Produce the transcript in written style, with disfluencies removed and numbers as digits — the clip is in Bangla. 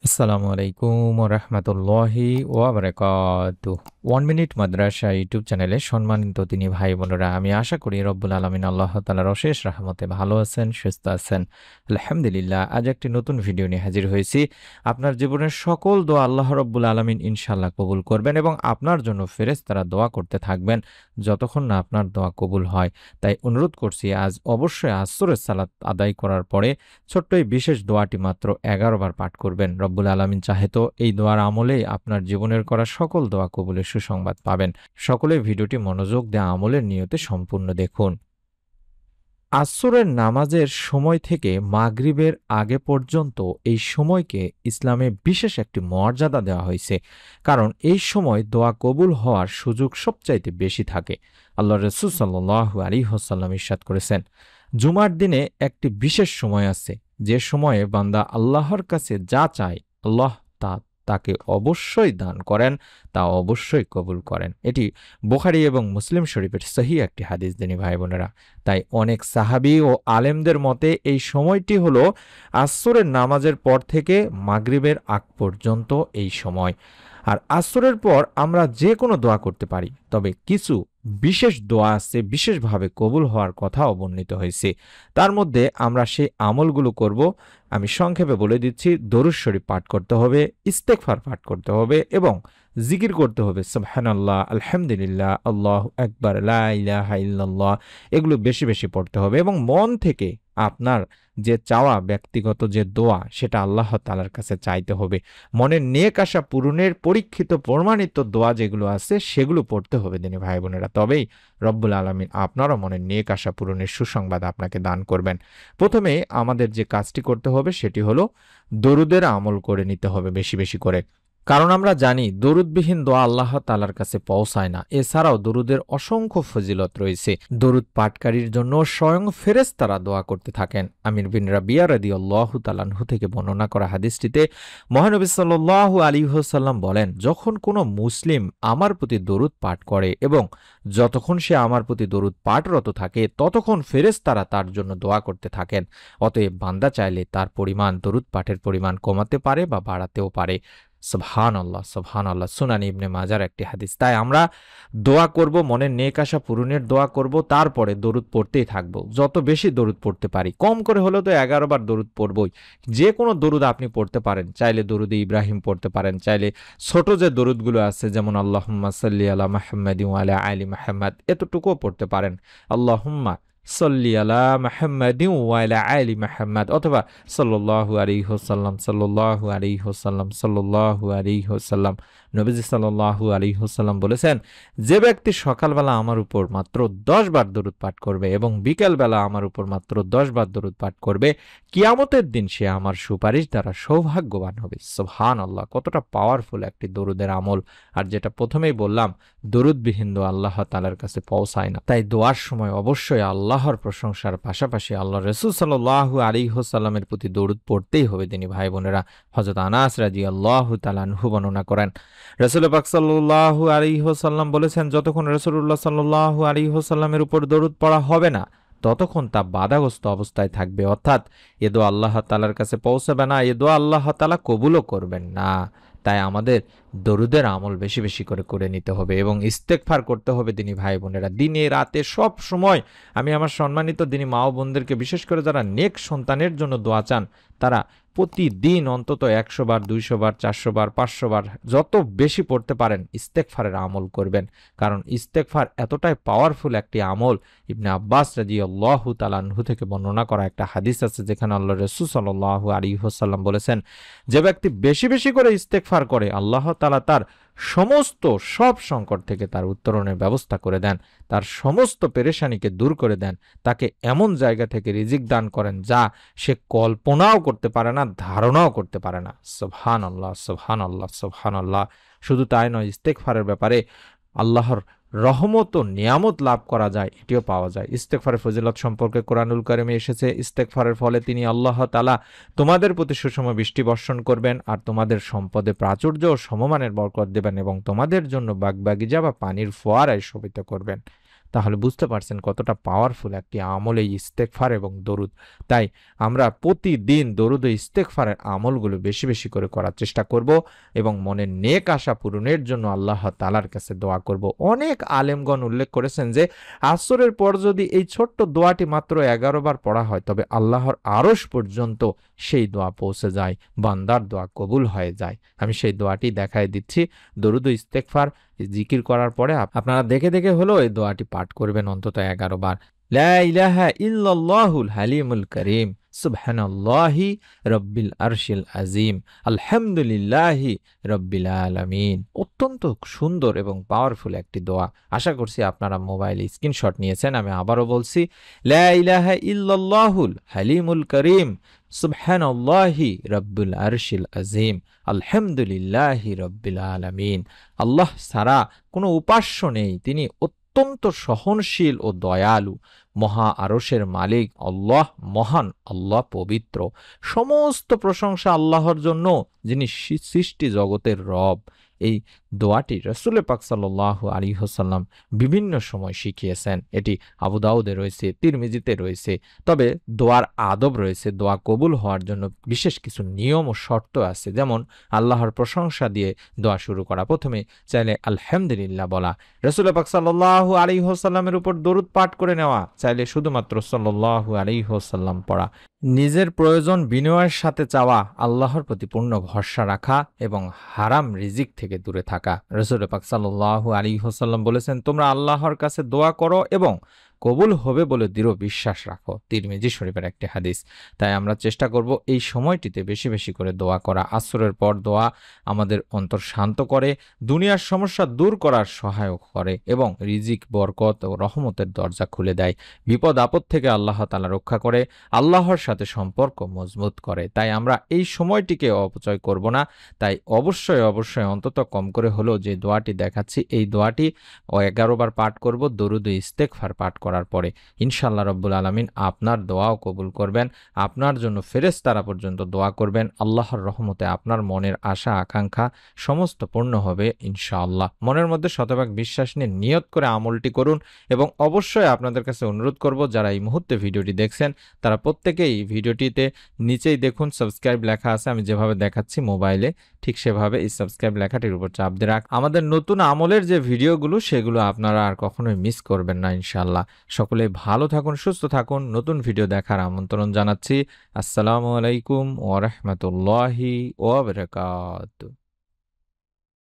আসসালামু আলাইকুম ওয়া রাহমাতুল্লাহি ওয়া বারাকাতুহু। 1 মিনিট মাদ্রাসা ইউটিউব চ্যানেলে সম্মানিত দিনী ভাই বোনেরা, আমি আশা করি রব্বুল আলামিন আল্লাহ তাআলার অশেষ রহমতে ভালো আছেন, সুস্থ আছেন। আলহামদুলিল্লাহ, আজ একটি নতুন ভিডিও নিয়ে হাজির হয়েছি। আপনার জীবনের সকল দোয়া আল্লাহ রব্বুল আলামিন ইনশাআল্লাহ কবুল করবেন এবং আপনার জন্য ফেরেশতারা দোয়া করতে থাকবেন যতক্ষণ না আপনার দোয়া কবুল হয়। তাই অনুরোধ করছি, আজ অবশ্যই আসরের সালাত আদায় করার পরে ছোট্ট এই বিশেষ দোয়াটি মাত্র 11 বার পাঠ করবেন। রব্বুল আলামিন চাহে তো এই দোয়ার আমলেই আপনার জীবনের করা সকল দোয়া কবুলের সুসংবাদ পাবেন। সকলে ভিডিওটি মনোযোগ দিয়ে আমলের নিয়তে সম্পূর্ণ দেখুন। আসরের নামাজের সময় থেকে মাগরিবের আগে পর্যন্ত এই সময়কে ইসলামে বিশেষ একটি মর্যাদা দেওয়া হয়েছে, কারণ এই সময় দোয়া কবুল হওয়ার সুযোগ সবচাইতে বেশি থাকে। আল্লাহ রাসূল সাল্লাল্লাহু আলাইহি ওয়াসাল্লাম ইরশাদ করেছেন, জুমার দিনে একটি বিশেষ সময় আছে, যে সময়ে বান্দা আল্লাহর কাছে যা চায় আল্লাহ তা তাকে অবশ্যই দান করেন, তা অবশ্যই কবুল করেন। এটি বুখারী এবং মুসলিম শরীফের সহিহ একটি হাদিস, দিনী ভাই বোনেরা। তাই অনেক সাহাবী ও আলেমদের মতে এই সময়টি হলো আসরের নামাজের পর থেকে মাগরিবের আগ পর্যন্ত এই সময়। আর আসরের পর আমরা যে কোনো দোয়া করতে পারি, তবে কিছু বিশেষ দোয়া আছে, বিশেষভাবে কবুল হওয়ার কথাও বর্ণিত হয়েছে। তার মধ্যে আমরা সেই আমলগুলো করব। আমি সংক্ষেপে বলে দিচ্ছি, দরুদ শরীফ পাঠ করতে হবে, ইস্তেগফার পাঠ করতে হবে এবং জিকির করতে হবে, সুবহানাল্লাহ, আলহামদুলিল্লাহ, আল্লাহু আকবার, লা ইলাহা ইল্লাল্লাহ। এগুলো বেশি বেশি পড়তে হবে এবং মন থেকে আপনার যে চাওয়া, ব্যক্তিগত যে দোয়া, সেটা আল্লাহ তাআলার কাছে চাইতে হবে। মনের নেক আশা পূরণের পরীক্ষিত প্রমাণিত দোয়া যেগুলো আছে সেগুলো পড়তে হবে দিনী ভাই বোনেরা, তবেই রব্বুল আলামিন আপনারও মনের নেক আশা পূরণের সুসংবাদ আপনাকে দান করবেন। প্রথমে আমাদের যে কাজটি করতে হবে সেটি হলো দরুদের আমল করে নিতে হবে বেশি বেশি করে, কারণ আমরা জানি দরুদবিহীন দোয়া আল্লাহ তাআলার কাছে পৌঁছায় না। এছাড়াও দরুদের অসংখ্য ফজিলত রয়েছে। দরুদ পাঠকারীর জন্য স্বয়ং ফেরেশতারা দোয়া করতে থাকেন। আমির বিন রাবিয়া রাদিয়াল্লাহু তাআলা আনহু থেকে বর্ণনা করা হাদিসটিতে মহানবী সাল্লাল্লাহু আলাইহি ওয়াসাল্লাম বলেন, যখন কোনো মুসলিম আমার প্রতি দরুদ পাঠ করে এবং যতক্ষণ সে আমার প্রতি দরুদ পাঠরত থাকে ততক্ষণ ফেরেশতারা তার জন্য দোয়া করতে থাকেন। অতএব বান্দা চাইলে তার পরিমাণ, দরুদ পাঠের পরিমাণ কমাতে পারে বা বাড়াতেও পারে। সুবহানাল্লাহ, সুবহানাল্লাহ। সুনান ইবনে মাজার একটি হাদিস। তাই আমরা দোয়া করব, মনের নেক আশা পূরণের দোয়া করব, তারপরে দরুদ পড়তেই থাকব। যত বেশি দরুদ পড়তে পারি, কম করে হলেও তো 11 বার দরুদ পড়বই। যে কোনো দরুদ আপনি পড়তে পারেন, চাইলে দরুদে ইব্রাহিম পড়তে পারেন, চাইলে ছোট যে দরুদগুলো আছে যেমন আল্লাহুম্মা সাল্লি আলা মুহাম্মাদিন ওয়া আলা আলি মুহাম্মাদ, এতটুকুও পড়তে পারেন। আল্লাহুম্মা সাল্লি আলা মুহাম্মাদিন ওয়া আলা আলি মুহাম্মাদ, অথবা সাল্লাল্লাহু আলাইহি ওয়াসাল্লাম, সাল্লাল্লাহু আলাইহি ওয়াসাল্লাম, সাল্লাল্লাহু আলাইহি ওয়াসাল্লাম। নবীজি সাল্লাল্লাহু আলাইহি ওয়াসাল্লাম বলেছেন, যে ব্যক্তি সকালবেলা আমার উপর মাত্র 10 বার দরুদ পাঠ করবে এবং বিকেলবেলা আমার উপর মাত্র 10 বার দরুদ পাঠ করবে, কিয়ামতের দিন সে আমার সুপারিশ দ্বারা সৌভাগ্যবান হবে। সুবহানাল্লাহ, কতটা পাওয়ারফুল একটি দরুদের আমল। আর যেটা প্রথমেই বললাম, দরুদবিহীন দোয়া আল্লাহ তাআলার কাছে পৌঁছায় না। তাই দোয়ার সময় অবশ্যই আল্লাহর প্রশংসার পাশাপাশি আল্লাহ রাসূল সাল্লাল্লাহু আলাইহি ওয়াসাল্লামের প্রতি দরুদ পড়তেই হবে দিনী ভাই বোনেরা। হযরত আনাস রাদিয়াল্লাহু তাআলা আনহু বর্ণনা করেন, রাসূল পাক সাল্লাল্লাহু আলাইহি ওয়াসাল্লাম বলেছেন, যতক্ষণ রাসূলুল্লাহ সাল্লাল্লাহু আলাইহি ওয়াসাল্লামের উপর দরুদ পড়া হবে না ততক্ষণ তা বাধাগ্রস্ত অবস্থায় থাকবে, অর্থাৎ এ দোয়া আল্লাহ তাআলার কাছে পৌঁছাবে না, এ দোয়া আল্লাহ তাআলা কবুলও করবেন না। তাই আমাদের দরুদের আমল বেশি বেশি করে করে নিতে হবে এবং ইস্তেগফার করতে হবে দিনী ভাই বোনেরা, দিনে রাতে সব সময়। আমি আমার সম্মানিত দিনী মা ও বোনদেরকে, বিশেষ করে যারা নেক সন্তানের জন্য দোয়া চান, তারা প্রতিদিন অন্তত 100 বার, 200 বার, 400 বার, 500 বার, যত বেশি পড়তে পারেন ইস্তেগফারের আমল করবেন, কারণ ইস্তেগফার এতটাই পাওয়ারফুল একটি আমল। ইবনে আব্বাস রাদিয়াল্লাহু তাআলা আনহু থেকে বর্ণনা করা একটা হাদিস আছে যেখানে আল্লাহ রাসূল সাল্লাল্লাহু আলাইহি ওয়াসাল্লাম বলেছেন, যে ব্যক্তি বেশি বেশি করে ইস্তেগফার করে আল্লাহ তাআলা তার সমস্ত সব সংকট থেকে তার উত্তরণের ব্যবস্থা করে দেন, তার সমস্ত পেরেশানিকে দূর করে দেন, তাকে এমন জায়গা থেকে রিজিক দান করেন যা সে কল্পনাও করতে পারে না, ধারণাও করতে পারে না। সুবহানাল্লাহ, সুবহানাল্লাহ, সুবহানাল্লাহ। শুধু তাই নয়, ইস্তেগফারের ব্যাপারে আল্লাহর রহমত ও নিয়ামত লাভ করা যায়, এটিও পাওয়া যায়। ইস্তেগফারের ফজিলত সম্পর্কে কোরআনুল কারিমে এসেছে, ইস্তেগফারের ফলে তিনি আল্লাহ তাআলা তোমাদের প্রতি সুষম বৃষ্টি বর্ষণ করবেন আর তোমাদের সম্পদে প্রাচুর্য ও সমমানের বরকত দেবেন এবং তোমাদের জন্য বাগবাগিচা বা পানির ফোয়ারায় শোভিত করবেন। তাহলে বুঝতে পারছেন কতটা পাওয়ারফুল একটি আমল এই ইস্তেগফার এবং দরুদ। তাই আমরা প্রতিদিন দরুদ ও ইস্তেগফারের আমলগুলো বেশি বেশি করে করার চেষ্টা করব এবং মনের নেক আশা পূরণের জন্য আল্লাহ তাআলার কাছে দোয়া করব। অনেক আলেমগণ উল্লেখ করেছেন যে আসরের পর যদি এই ছোট্ট দোয়াটি মাত্র 11 বার পড়া হয় তবে আল্লাহর আরশ পর্যন্ত সেই দোয়া পৌঁছে যায়, বান্দার দোয়া কবুল হয়ে যায়। আমি সেই দোয়াটি দেখায় দিচ্ছি। দরুদ ও ইস্তেগফার জিকির করার পরে আপনারা দেখে দেখে হলেও এই দোয়াটি পাঠ করবেন অন্তত 11 বার। লা ইলাহা ইল্লাল্লাহুল হালিমুল কারীম, সুবহানাল্লাহি রব্বিল আরশিল আজিম, আলহামদুলিল্লাহি রব্বিল আলামিন। অত্যন্ত সুন্দর এবং পাওয়ারফুল একটি দোয়া। আশা করছি আপনারা মোবাইলে স্ক্রিনশট নিয়েছেন। আমি আবারও বলছি, লা ইলাহা ইল্লাল্লাহুল হালিমুল কারীম, সুবহানাল্লাহি রব্বিল আরশিল আজিম, আলহামদুলিল্লাহি রব্বিল আলামিন। আল্লাহ ছাড়া কোনো উপাস্য নেই, তিনি অত্যন্ত সহনশীল ও দয়ালু। মহা আরশের মালিক আল্লাহ মহান, আল্লাহ পবিত্র। সমস্ত প্রশংসা আল্লাহর জন্য, যিনি সৃষ্টি জগতের রব। এই দোয়াটি রাসূল পাক সাল্লাল্লাহু আলাইহি ওয়াসাল্লাম বিভিন্ন সময় শিখিয়েছেন। এটি আবু দাউদে রয়েছে, তিরমিজিতে রয়েছে। তবে দোয়ার আদব রয়েছে। দোয়া কবুল হওয়ার জন্য বিশেষ কিছু নিয়ম ও শর্ত আছে। যেমন আল্লাহর প্রশংসা দিয়ে দোয়া শুরু করা। প্রথমে চাইলে আলহামদুলিল্লাহ বলা, রাসূল পাক সাল্লাল্লাহু আলাইহি ওয়াসাল্লামের উপর দরুদ পাঠ করে নেওয়া, চাইলে শুধুমাত্র সাল্লাল্লাহু আলাইহি ওয়াসাল্লাম পড়া, নিজের প্রয়োজন বিনয়ের সাথে চাওয়া, আল্লাহর প্রতি পূর্ণ ভরসা রাখা এবং হারাম রিজিক থেকে দূরে থাকা। রাসূল পাক সাল্লাল্লাহু আলাইহি ওয়াসাল্লাম বলেছেন, তোমরা আল্লাহর কাছে দোয়া করো এবং কবুল হবে বলে দৃঢ় বিশ্বাস রাখো। তিরমিজি শরীফের একটি হাদিস। তাই আমরা চেষ্টা করব এই সময়টিতে বেশি বেশি করে দোয়া করা। আসরের পর দোয়া আমাদের অন্তর শান্ত করে, দুনিয়ার সমস্যা দূর করার সহায়ক করে এবং রিজিক, বরকত ও রহমতের দরজা খুলে দেয়। বিপদ আপদ থেকে আল্লাহ তাআলা রক্ষা করে, আল্লাহর সাথে সম্পর্ক মজবুত করে। তাই আমরা এই সময়টিকে অপচয় করব না। তাই অবশ্যই অবশ্যই অন্তত কম করে হলেও যে দোয়াটি দেখাচ্ছি এই দোয়াটি 11 বার পাঠ করব দরুদ ও ইস্তেগফার পাঠ করার পরে। ইনশাআল্লাহ রব্বুল আলামিন আপনার দোয়াও কবুল করবেন। আপনার জন্য ফেরেশতারা পর্যন্ত দোয়া করবেন। আল্লাহর রহমতে আপনার মনের আশা আকাঙ্ক্ষা সমস্ত পূর্ণ হবে ইনশাআল্লাহ। মনের মধ্যে শতভাগ বিশ্বাস নিয়ে নিয়ত করে আমলটি করুন এবং অবশ্যই আপনাদের কাছে অনুরোধ করব যারা এই মুহূর্তে ভিডিওটি দেখছেন তারা প্রত্যেকেই ভিডিওটিতে নিচেই দেখুন সাবস্ক্রাইব লেখা আছে। আমি যেভাবে দেখাচ্ছি মোবাইলে ঠিক সেভাবে এই সাবস্ক্রাইব লেখাটির উপর চাপ দিয়ে রাখ। আমাদের নতুন আমলের যে ভিডিওগুলো সেগুলো আপনারা আর কখনোই মিস করবেন না ইনশাআল্লাহ। সকলে ভালো থাকুন, সুস্থ থাকুন। নতুন ভিডিও দেখার আমন্ত্রণ জানাচ্ছি। আসসালামু আলাইকুম ওয়া রাহমাতুল্লাহি ওয়া বারাকাতুহু।